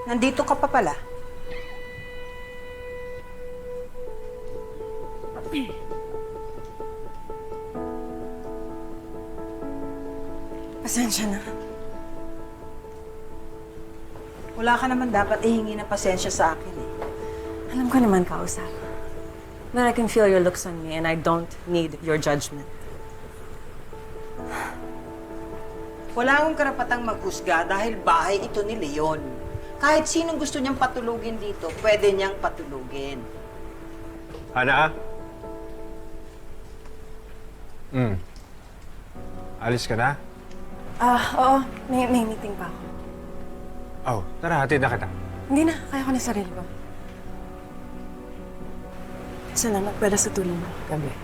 Nandito ka pa pala. Pasensya na. Wala ka naman dapat ihingi ng pasensya sa akin eh. Alam ko naman, kausap. But I can feel your looks on me and I don't need your judgment. Wala akong karapatang maghusga dahil bahay ito ni Leon. Kahit sinong gusto niyang patulugin dito, pwede niyang patulugin. Hana? Alis ka na? Oo. May meeting pa ako. Oh, tara, hatid na kita. Hindi na. Kaya ko na sarili ko. Salamat pala sa tulong mo. Gabi.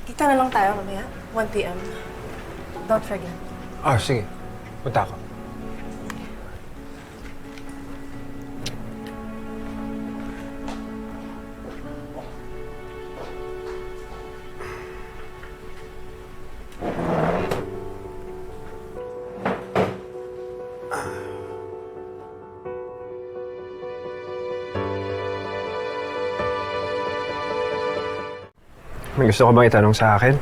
Kita na lang tayo mamaya. 1 p.m. Don't forget. Oh, sige. Punta ako. May gusto ko bang itanong sa akin?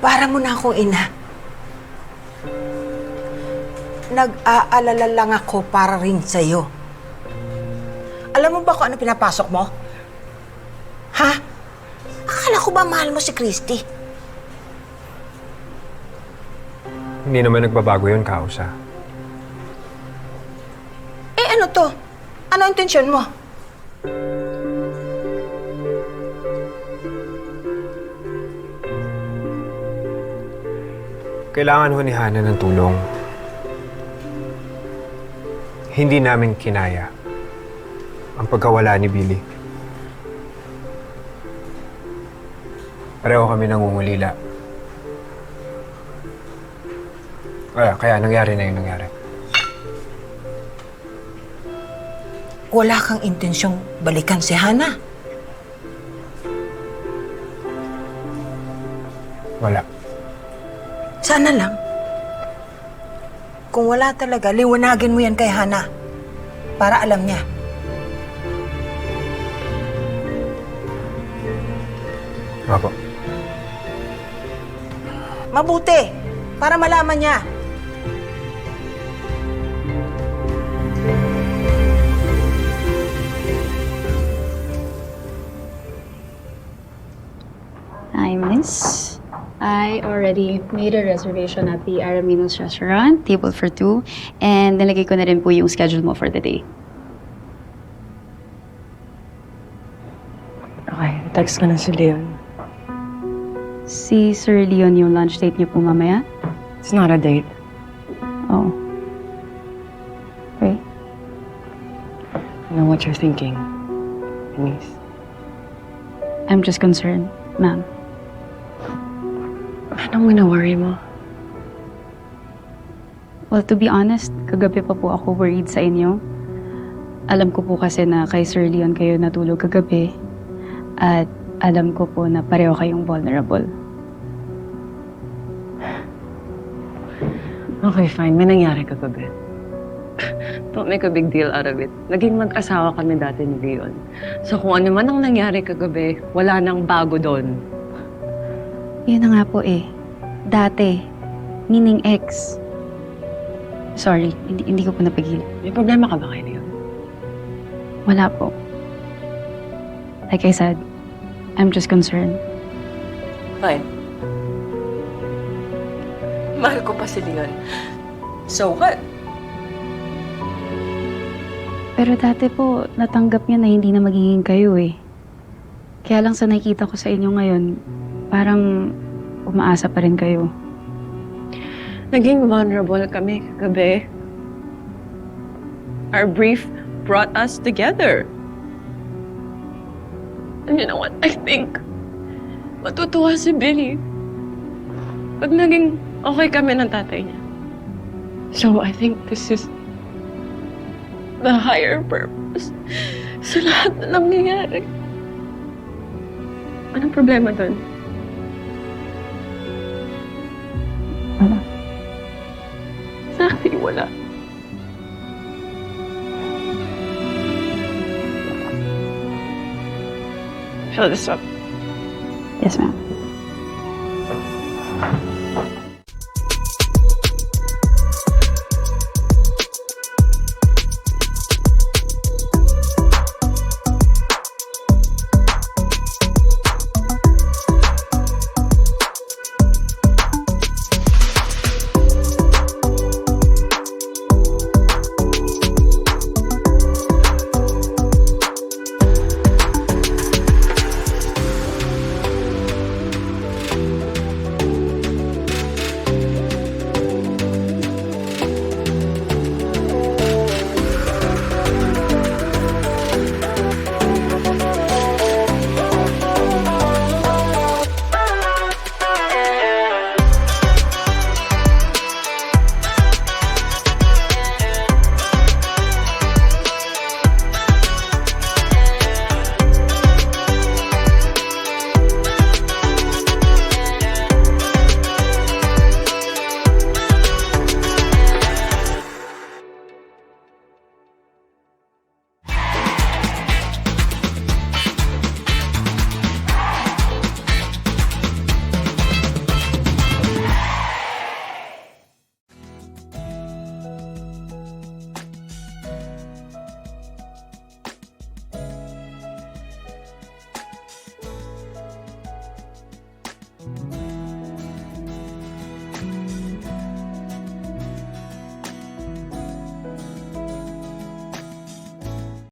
Para mo na akong ina. Nag-aalala lang ako para rin sa'yo. Alam mo ba kung ano pinapasok mo? Ha? Akala ko ba mahal mo si Christy? Hindi naman nagbabago yun, Kausa. Eh ano to? Ano intensyon mo? Kailangan ho ni Hana ng tulong. Hindi namin kinaya ang pagkawala ni Billy. Pareho kami nangungulila. Kaya nangyari na yung nangyari. Wala kang intensyong balikan si Hana? Wala. Sana lang. Kung wala talaga, liwanagin mo yan kay Hana. Para alam niya. Opo. Mabuti. Para malaman niya. Hi, miss. I already made a reservation at the Araminos restaurant, table for 2, and nilagay ko na rin po yung schedule mo for the day. Okay, text ko na si Leon. Si Sir Leon yung lunch date niyo po mamaya? It's not a date. Oh. Okay. I know what you're thinking, Denise. I'm just concerned, ma'am. Anong wina-worry mo? Well, to be honest, kagabi pa po ako worried sa inyo. Alam ko po kasi na kay Sir Leon kayo natulog kagabi. At alam ko po na pareho kayong vulnerable. Okay, fine. May nangyari kagabi. Don't make a big deal out of it. Naging mag-asawa kami dati ni Leon. So kung ano man ang nangyari kagabi, wala nang bago doon. Yun na nga po eh. Dati. Meaning ex. Sorry, hindi ko po napigil. May problema ka ba kay Leon? Wala po. Like I said, I'm just concerned. Fine. Mahal ko pa si Leon. So what? Pero dati po, natanggap niya na hindi na magiging kayo eh. Kaya lang sa nakikita ko sa inyo ngayon, parang umaasa pa rin kayo. Naging vulnerable kami kagabi. Our brief brought us together. And you know what? I think matutuwa si Billy pag naging okay kami ng tatay niya. So I think this is the higher purpose sa lahat na nangyayari. Anong problema doon? Wala. Sabi, wala. Fill this up. Yes, ma'am.